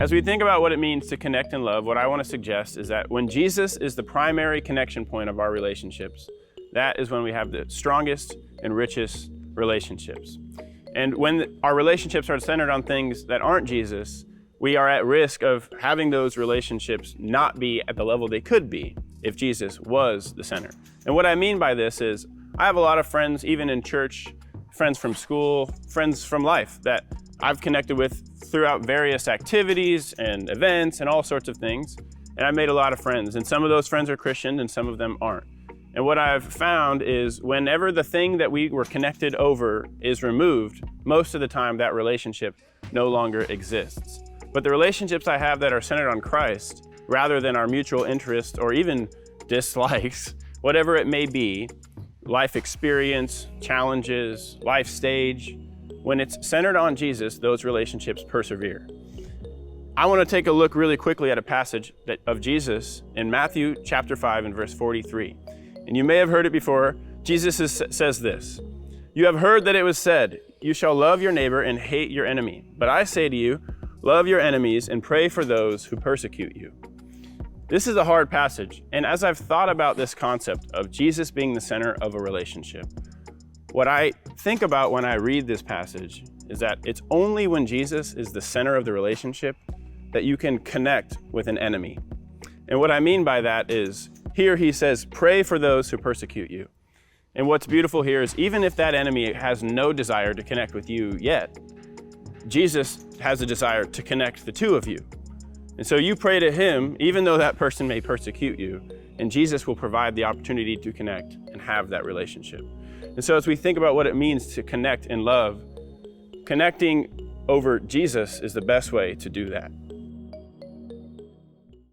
As we think about what it means to connect in love, what I want to suggest is that when Jesus is the primary connection point of our relationships, that is when we have the strongest and richest relationships. And when our relationships are centered on things that aren't Jesus, we are at risk of having those relationships not be at the level they could be if Jesus was the center. And what I mean by this is, I have a lot of friends, even in church, friends from school, friends from life that I've connected with throughout various activities and events and all sorts of things. And I've made a lot of friends, and some of those friends are Christian and some of them aren't. And what I've found is whenever the thing that we were connected over is removed, most of the time that relationship no longer exists. But the relationships I have that are centered on Christ, rather than our mutual interest or even dislikes, whatever it may be, life experience, challenges, life stage, when it's centered on Jesus, those relationships persevere. I want to take a look really quickly at a passage of Jesus in Matthew chapter 5 and verse 43. And you may have heard it before. Jesus says this, "You have heard that it was said, 'You shall love your neighbor and hate your enemy.' But I say to you, love your enemies and pray for those who persecute you." This is a hard passage. And as I've thought about this concept of Jesus being the center of a relationship, what I think about when I read this passage is that it's only when Jesus is the center of the relationship that you can connect with an enemy. And what I mean by that is, here he says, pray for those who persecute you. And what's beautiful here is even if that enemy has no desire to connect with you yet, Jesus has a desire to connect the two of you. And so you pray to him, even though that person may persecute you, and Jesus will provide the opportunity to connect and have that relationship. And so as we think about what it means to connect in love, connecting over Jesus is the best way to do that.